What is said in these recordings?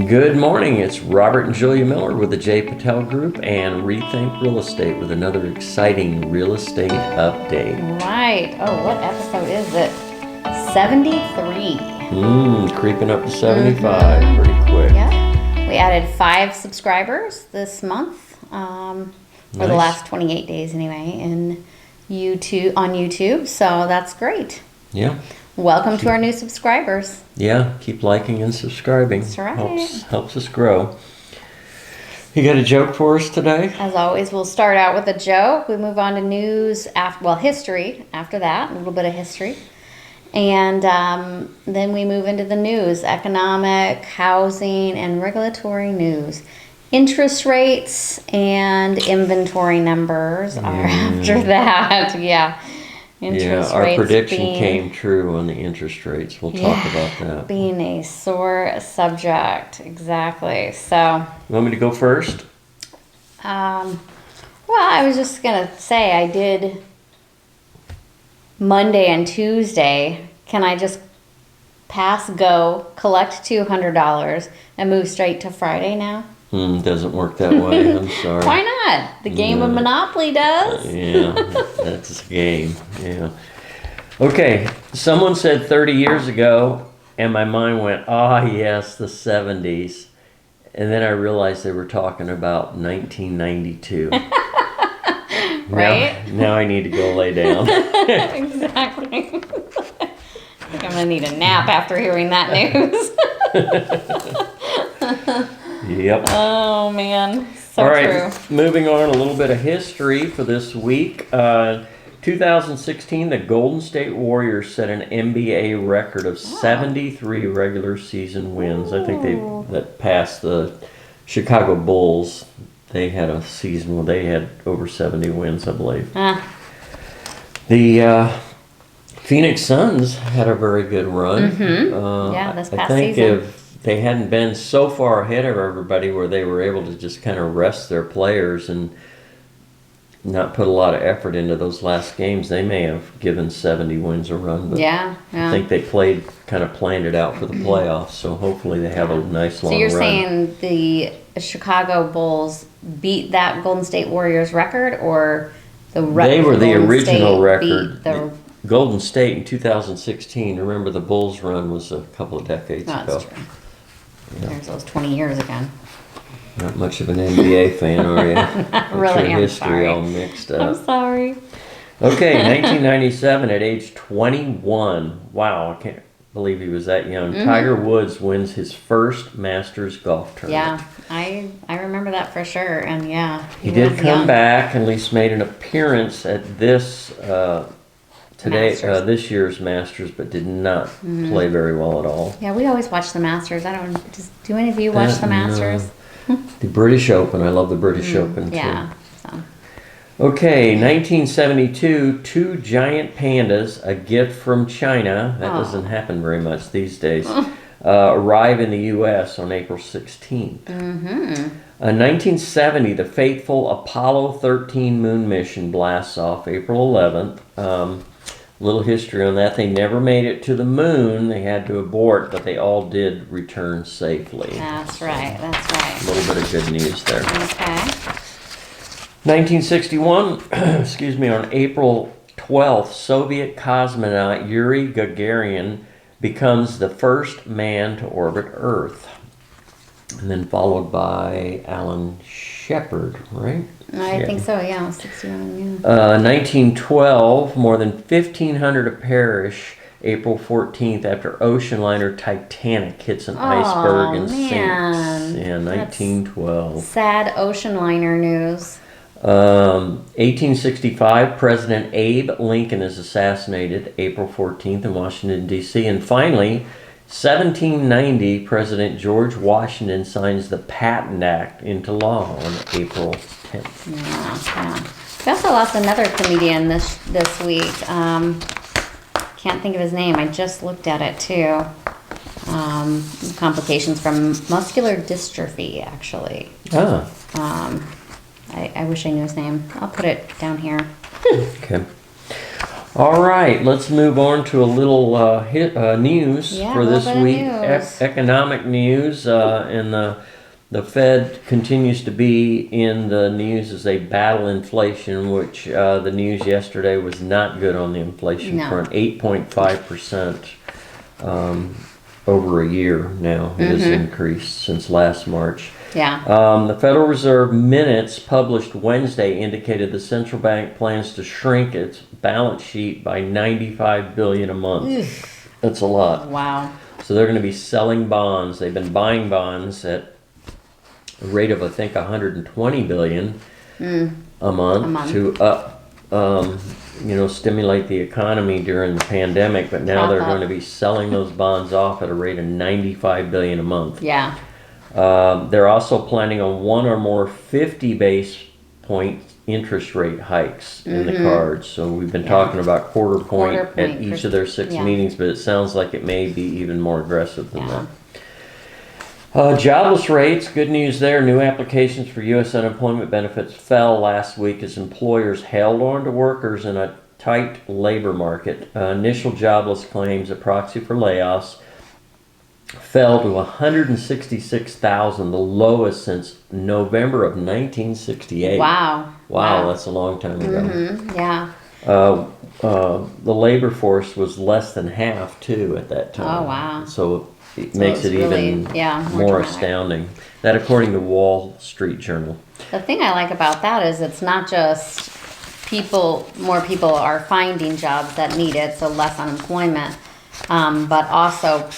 Good morning, it's Robert and Julia Miller with the J. Patel Group and Rethink Real Estate with another exciting real estate update. Right. Oh, what episode is it? 73. Creeping up to 75 pretty quick. Yeah. We added 5 subscribers this month, for the last 28 days anyway, on YouTube, so that's great. Yeah. Welcome to our new subscribers. Yeah, keep liking and subscribing. That's right. Helps us grow. You got a joke for us today? As always, we'll start out with a joke. We move on to news, history after that, a little bit of history. And then we move into the news, economic, housing, and regulatory news. Interest rates and inventory numbers are after that. Yeah. Our prediction came true on the interest rates. We'll talk about that. Being a sore subject. Exactly. So. You want me to go first? Well, I was just going to say I did Monday and Tuesday. Can I just collect $200 and move straight to Friday now? Doesn't work that way. I'm sorry. Why not? The game of Monopoly does. Yeah, that's a game. Yeah. Okay, someone said 30 years ago, and my mind went, yes, the 70s. And then I realized they were talking about 1992. Right? Now I need to go lay down. Exactly. I think I'm going to need a nap after hearing that news. Yep. Oh, man. So all right, true. Moving on, a little bit of history for this week. 2016, the Golden State Warriors set an NBA record of 73 regular season wins. I think that passed the Chicago Bulls. They had a season where they had over 70 wins, I believe. The Phoenix Suns had a very good run. This past I think season. if they hadn't been so far ahead of everybody where they were able to just kind of rest their players and not put a lot of effort into those last games, they may have given 70 wins a run. But I think they planned it out for the playoffs, so hopefully they have a nice long run. So you're saying the Chicago Bulls beat that Golden State Warriors record, or they were the original record. Golden State in 2016. Remember, the Bulls run was a couple of decades ago. That's true. Yeah. There's those 20 years again. Not much of an NBA fan, are you? Not really. Your I'm history sorry. all mixed up. I'm sorry. Okay, 1997 at age 21. Wow, I can't believe he was that young. Tiger Woods wins his first Masters golf tournament. Yeah, I remember that for sure, and he did come back and at least made an appearance at this this year's Masters, but did not play very well at all. Yeah, we always watch the Masters. Do any of you watch the Masters? The British Open. I love the British Open too. Yeah. So. Okay, 1972, 2 giant pandas, a gift from China. That doesn't happen very much these days. Arrive in the U.S. on April 16th. 1970, the fateful Apollo 13 moon mission blasts off April 11th. Little history on that. They never made it to the moon. They had to abort, but they all did return safely. That's right. A little bit of good news there. Okay. 1961, on April 12th, Soviet cosmonaut Yuri Gagarin becomes the first man to orbit Earth. And then followed by Alan Shepard, right? I think so, 61, 1912, more than 1,500 to perish April 14th after ocean liner Titanic hits an iceberg and sinks. Yeah, 1912. That's sad ocean liner news. 1865, President Abe Lincoln is assassinated April 14th in Washington, D.C. And finally, 1790, President George Washington signs the Patent Act into law on April 10th. Yeah. We also lost another comedian this week. Can't think of his name. I just looked at it too. Complications from muscular dystrophy, actually. I wish I knew his name. I'll put it down here. Okay. All right, let's move on to a little news Yeah, for a this little bit week. of news. Economic news, and the Fed continues to be in the news as they battle inflation, which the news yesterday was not good on the inflation No. front. 8.5% over a year now it has increased since last March. Yeah. The Federal Reserve minutes published Wednesday indicated the central bank plans to shrink its balance sheet by $95 billion a month. That's a lot. Wow. So they're going to be selling bonds. They've been buying bonds at a rate of, I think, $120 billion a month to stimulate the economy during the pandemic. But now they're going to be selling those bonds off at a rate of $95 billion a month. Yeah. They're also planning on one or more 50 base point interest rate hikes in the cards. So we've been talking about quarter point at each of their 6 meetings, but it sounds like it may be even more aggressive than that. Jobless rates, good news there. New applications for U.S. unemployment benefits fell last week as employers held on to workers in a tight labor market. Initial jobless claims, a proxy for layoffs, fell to 166,000, the lowest since November of 1968. Wow. Wow, that's a long time ago. Yeah. The labor force was less than half, too, at that time. Oh, wow. So it makes it really, even more more dramatic. astounding. That according to Wall Street Journal. The thing I like about that is it's not just more people are finding jobs that need it, so less unemployment, but also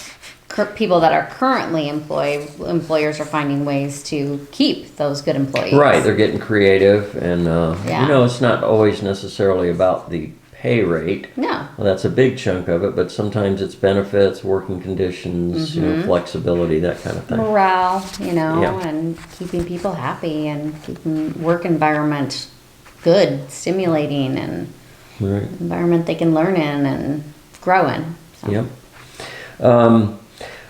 people that are currently employed, employers are finding ways to keep those good employees. Right, they're getting creative, and it's not always necessarily about the pay rate. No. Well, that's a big chunk of it, but sometimes it's benefits, working conditions, flexibility, that kind of thing. Morale, and keeping people happy and keeping work environment good, stimulating, and environment they can learn in and grow in. So. Yep.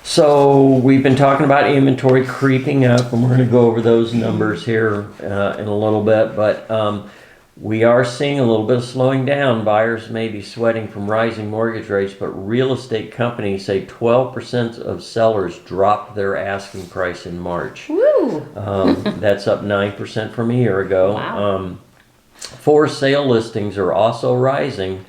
So we've been talking about inventory creeping up, and we're going to go over those numbers here in a little bit, but we are seeing a little bit of slowing down. Buyers may be sweating from rising mortgage rates, but real estate companies say 12% of sellers dropped their asking price in March. Woo! That's up 9% from a year ago. Wow. For sale listings are also rising,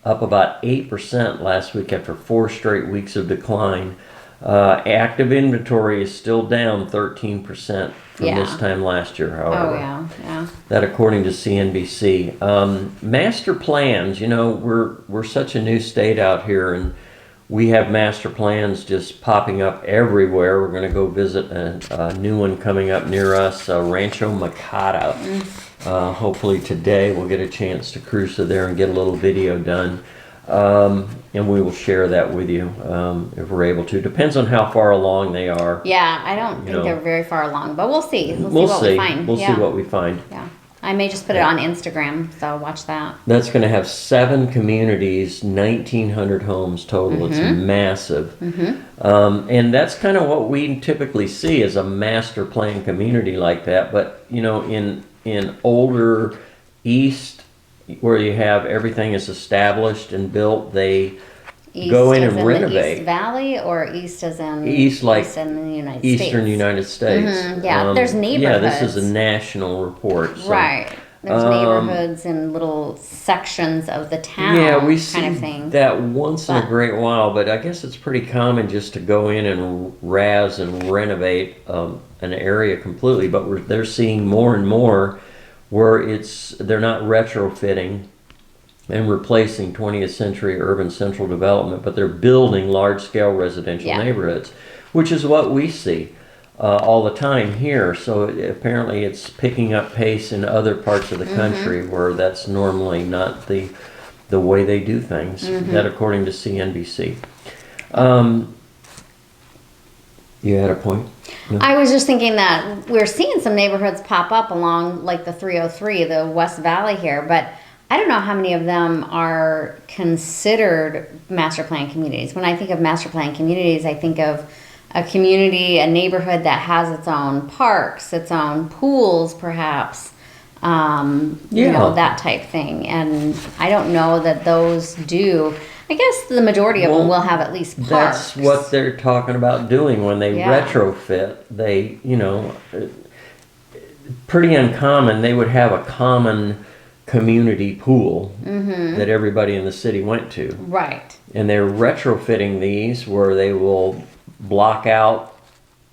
up about 8% last week after 4 straight weeks of decline. Active inventory is still down 13% from this time last year, however. Oh, yeah. That according to CNBC. Master plans, we're such a new state out here, and we have master plans just popping up everywhere. We're going to go visit a new one coming up near us, Rancho Macata. Hopefully today we'll get a chance to cruise to there and get a little video done. And we will share that with you if we're able to. Depends on how far along they are. Yeah, I don't think they're very far along, but we'll see. We'll see what we find. We'll see what we find. Yeah. I may just put it on Instagram, so watch that. That's going to have 7 communities, 1,900 homes total. It's massive. And that's kind of what we typically see as a master plan community like that. But, in older East, where you have everything is established and built, they go in and renovate. East Valley, or East as in East, like East in the United Eastern States? United States. Yeah, there's neighborhoods. Yeah, this is a national report. So. Right. There's neighborhoods and little sections of the town. Yeah, we see kind of thing. that once in a great while, but I guess it's pretty common just to go in and razz and renovate an area completely. But they're seeing more and more where they're not retrofitting and replacing 20th century urban central development, but they're building large-scale residential neighborhoods, which is what we see all the time here. So apparently it's picking up pace in other parts of the country where that's normally not the way they do things. That according to CNBC. You had a point? No? I was just thinking that we're seeing some neighborhoods pop up along like the 303, the West Valley here, but I don't know how many of them are considered master plan communities. When I think of master plan communities, I think of a community, a neighborhood that has its own parks, its own pools perhaps, you know, that type thing. And I don't know that those do. I guess the majority of them will have at least parks. That's what they're talking about doing when they retrofit. They, you know, pretty uncommon. They would have a common community pool that everybody in the city went to. Right. And they're retrofitting these where they will block out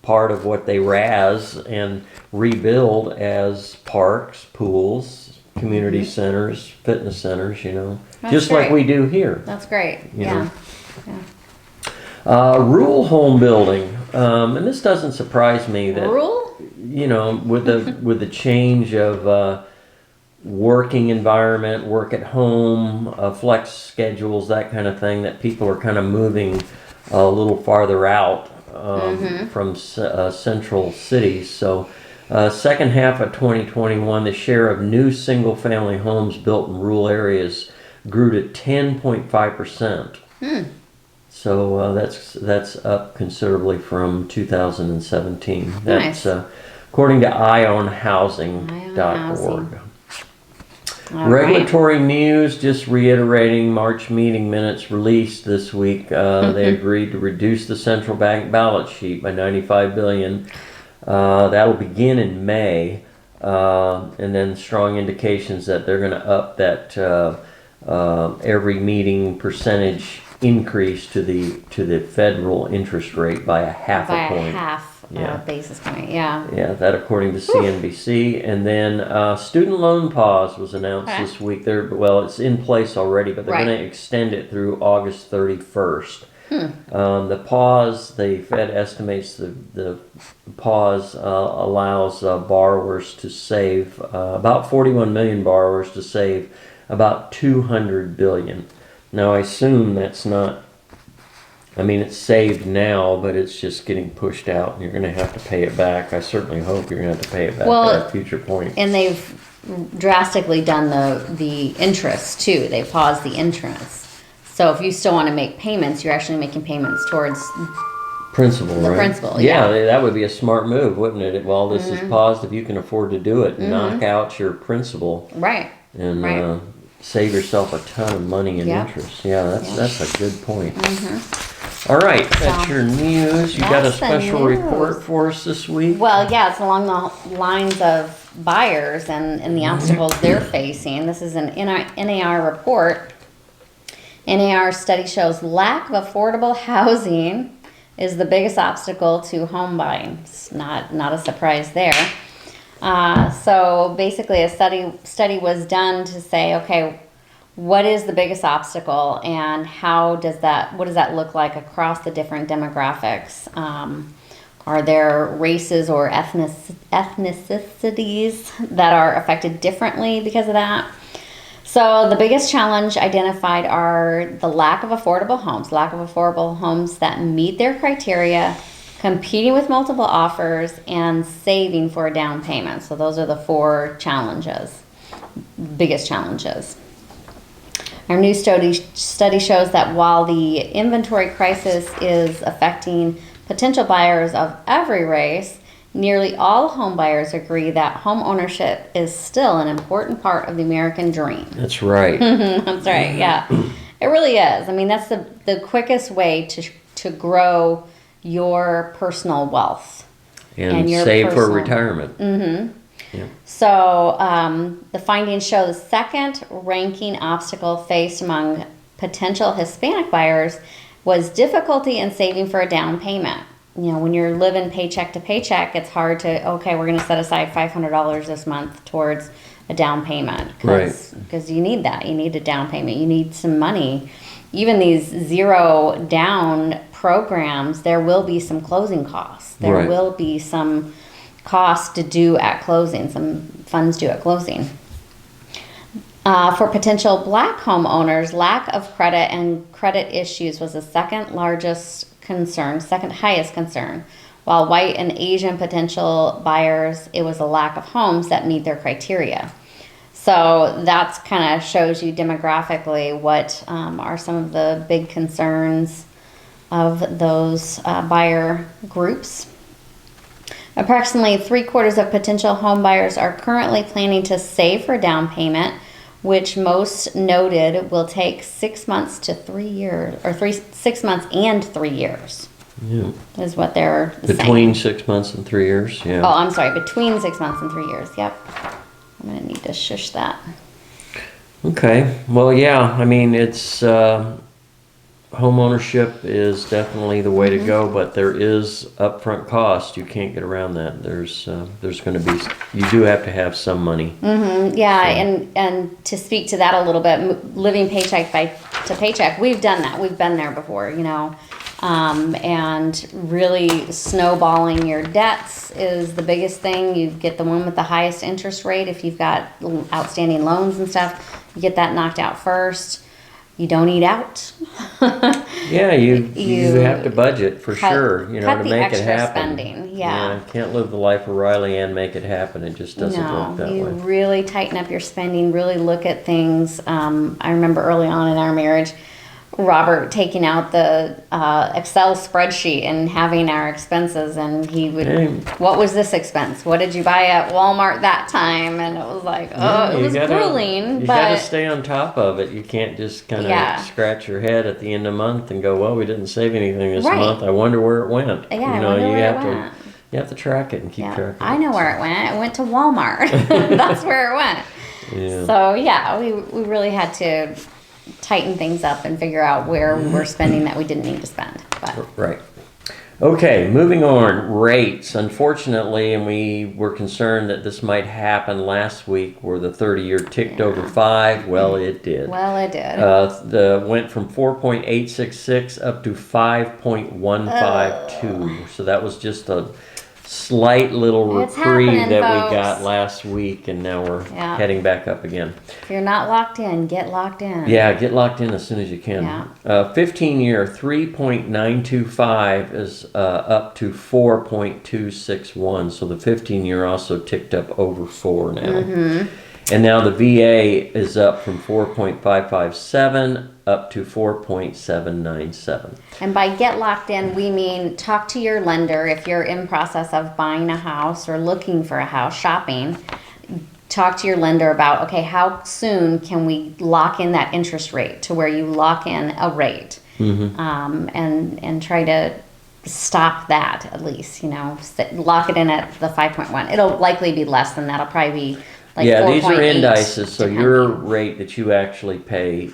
part of what they razz and rebuild as parks, pools, community centers, fitness centers, you know. That's just great. like we do here. That's great. You Yeah. Rural home building. And this doesn't surprise me that, Rural? you know, with the change of working environment, work at home, flex schedules, that kind of thing, that people are kind of moving a little farther out from central cities. So second half of 2021, the share of new single-family homes built in rural areas grew to 10.5%. So that's up considerably from 2017. That's according to ionhousing.org. Regulatory news, just reiterating March meeting minutes released this week. They agreed to reduce the central bank balance sheet by $95 billion. That'll begin in May, and then strong indications that they're going to up that every meeting percentage increase to the federal interest rate by a half a point. Basis point, yeah. Yeah, that according to CNBC. And then student loan pause was announced this week. It's in place already, but they're going to extend it through August 31st. The pause, the Fed estimates the pause allows borrowers to save, about 41 million borrowers to save about $200 billion. Now I assume that's not, I mean, it's saved now, but it's just getting pushed out, and you're going to have to pay it back. I certainly hope you're going to have to pay it back at a future point. And they've drastically done the interest too. They paused the interest. So if you still want to make payments, you're actually making payments towards principal, the right? principal. Yeah, that would be a smart move, wouldn't it? While this is paused, if you can afford to do it, knock out your principal, and save yourself a ton of money in interest. Yeah, that's a good point. All right, that's your news. You got a special report for us this week? Well, yeah, it's along the lines of buyers and the obstacles they're facing. This is an NAR report. NAR study shows lack of affordable housing is the biggest obstacle to home buying. It's not a surprise there. So basically a study was done to say, okay, what is the biggest obstacle, and what does that look like across the different demographics? Are there races or ethnicities that are affected differently because of that? So the biggest challenge identified are the lack of affordable homes that meet their criteria, competing with multiple offers, and saving for a down payment. So those are the four biggest challenges. Our new study shows that while the inventory crisis is affecting potential buyers of every race, nearly all home buyers agree that home ownership is still an important part of the American dream. That's right. That's right, yeah. It really is. I mean, that's the quickest way to grow your personal wealth. And your save for retirement. Yeah. So the findings show the second ranking obstacle faced among potential Hispanic buyers was difficulty in saving for a down payment. You know, when you're living paycheck to paycheck, it's hard to, okay, we're going to set aside $500 this month towards a down payment. Because you need that. You need a down payment. You need some money. Even these zero down programs, there will be some closing costs. There will be some costs to do at closing, some funds due at closing. For potential black homeowners, lack of credit and credit issues was the second highest concern. While white and Asian potential buyers, it was a lack of homes that meet their criteria. So that's kind of shows you demographically what are some of the big concerns of those buyer groups. Approximately 3/4 of potential home buyers are currently planning to save for down payment, which most noted will take 6 months to 3 years, or 6 months and 3 years. Yeah. Is what they're Between saying. 6 months and 3 years. Yeah. Oh, I'm sorry, between 6 months and 3 years. Yep. I'm gonna need to shush that. Okay. Well, yeah. I mean, it's home ownership is definitely the way to go, but there is upfront cost. You can't get around that. There's going to be, you do have to have some money. Yeah, and to speak to that a little bit, living paycheck to paycheck, we've done that. We've been there before, you know. And really snowballing your debts is the biggest thing. You get the one with the highest interest rate. If you've got outstanding loans and stuff, you get that knocked out first. You don't eat out. Yeah, you have to budget for sure, you know, cut to the make it extra happen. spending, yeah. Can't live the life of Riley and make it happen. It just doesn't work that you way. really tighten up your spending, really look at things. I remember early on in our marriage, Robert taking out the Excel spreadsheet and having our expenses, and he would, what was this expense? What did you buy at Walmart that time? And it was like, it was grueling. You but gotta stay on top of it. You can't just kind of scratch your head at the end of the month and go, well, we didn't save anything this month. I wonder where it went. Yeah, I wonder where it went. You have to track it and keep track of it. I know where it went. It went to Walmart. That's where it went. Yeah. So yeah, we really had to tighten things up and figure out where we're spending that we didn't need to spend. But. Right. Okay, moving on. Rates. Unfortunately, and we were concerned that this might happen last week, where the 30-year ticked over 5. Well, it did. Well, it did. Went from 4.866 up to 5.152. So that was just a slight little reprieve that we got last week, and now we're heading back up again. If you're not locked in, get locked in. Yeah, get locked in as soon as you can. Yeah. 15-year 3.925 is up to 4.261. So the 15-year also ticked up over 4 now. And now the VA is up from 4.557 up to 4.797. And by get locked in, we mean talk to your lender if you're in process of buying a house or looking for a house, shopping. Talk to your lender about, okay, how soon can we lock in that interest rate to where you lock in a rate, and try to stop that at least, you know, lock it in at the 5.1. It'll likely be less than that. It'll probably be like 4.8. These are indices, so your rate that you actually pay,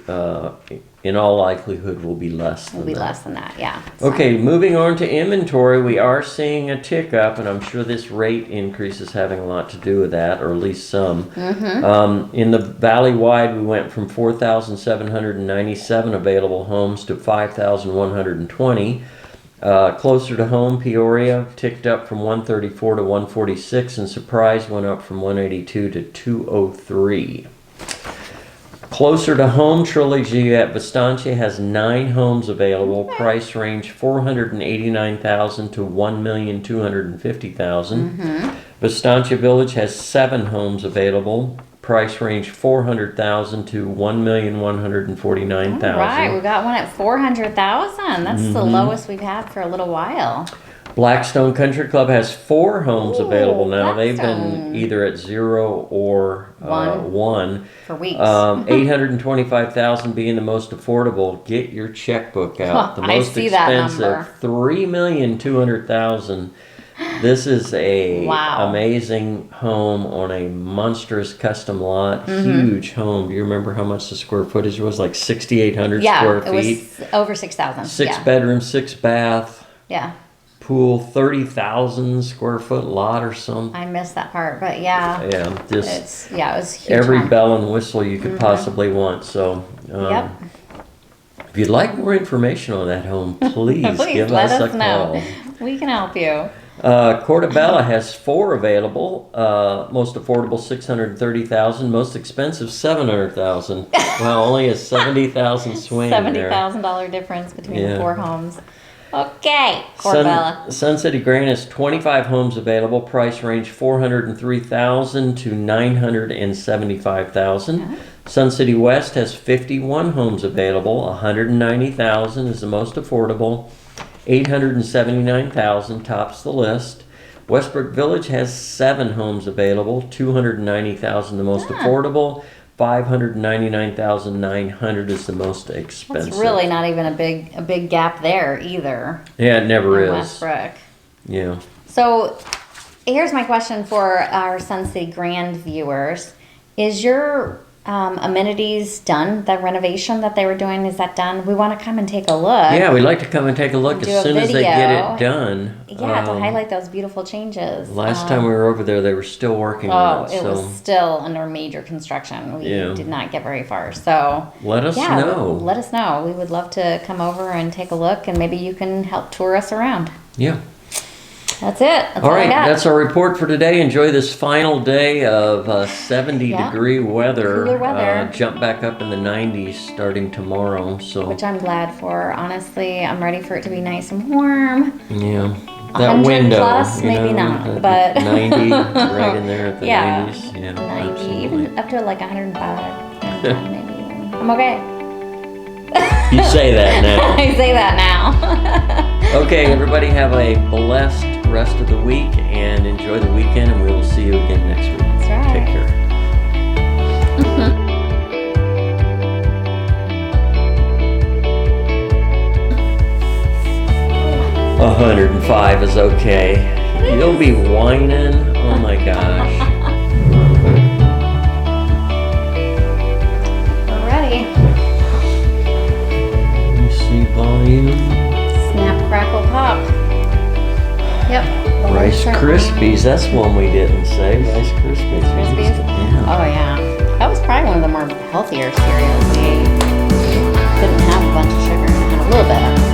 in all likelihood, will be less than that. Will be less than that, yeah. Okay, moving on to inventory, we are seeing a tick up, and I'm sure this rate increase is having a lot to do with that, or at least some. In the Valley-wide, we went from 4,797 available homes to 5,120. Closer to home, Peoria ticked up from 134 to 146, and Surprise went up from 182 to 203. Closer to home, Trilogy at Vistancia has 9 homes available. Price range $489,000 to $1,250,000. Vistancia Village has 7 homes available. Price range $400,000 to $1,149,000. All right, we got one at $400,000. That's the lowest we've had for a little while. Blackstone Country Club has 4 homes available now. Blackstone. They've been either at 0 or 1 for weeks. $825,000 being the most affordable. Get your checkbook out. The most expensive, $3,200,000. This is a amazing home on a monstrous custom lot. Huge home. Do you remember how much the square footage was? Like 6,800 square feet. Yeah, it was over 6,000. 6 bedroom, 6 bath. Yeah. Pool, 30,000 square foot lot or something. I missed that part, but yeah. Yeah, it was huge. Every home. bell and whistle you could possibly want. So, if you'd like more information on that home, please give us a call. We can help you. Portobello has 4 available. Most affordable $630,000. Most expensive $700,000. Wow, only a $70,000 swing. $70,000 difference between the 4 homes. Okay, Portobello. Sun City Grand has 25 homes available. Price range $403,000 to $975,000. Sun City West has 51 homes available. $190,000 is the most affordable. $879,000 tops the list. Westbrook Village has 7 homes available, $290,000 the most affordable, $599,900 is the most expensive. That's really not even a big gap there either. Yeah, it never in is. Westbrook. Yeah. So here's my question for our Sun City Grand viewers. Is your amenities done? The renovation that they were doing, is that done? We want to come and take a look. Yeah, we'd like to come and take a look Do as a soon as they get video. it done. Yeah, to highlight those beautiful changes. Last time we were over there, they were still working on it. it So was still under major construction. We Yeah. did not get very far. So let us yeah, know. let us know. We would love to come over and take a look, and maybe you can help tour us around. Yeah. That's it. That's All all I right, got. that's our report for today. Enjoy this final day of 70-degree weather. Cooler weather. Jump back up in the 90s starting tomorrow. So Which I'm glad for. Honestly, I'm ready for it to be nice and warm. yeah, 100 window, plus, maybe not, that but 90 right in there at the yeah, 90s. Yeah, 90, absolutely. even up to like 105, 110 maybe. Even. I'm okay. You say that now. I say that now. Okay, everybody have a blessed rest of the week and enjoy the weekend, and we will see you again next week. That's right. Take care. 105 is okay. You'll be whining. Oh my gosh. We're ready. Let me see volume. Snap, crackle, pop. Yep. Rice Krispies. That's one we didn't say. Rice Krispies. Krispies? Yeah. Oh yeah. That was probably one of the more healthier cereals we ate. Didn't have a bunch of sugar. It had a little bit.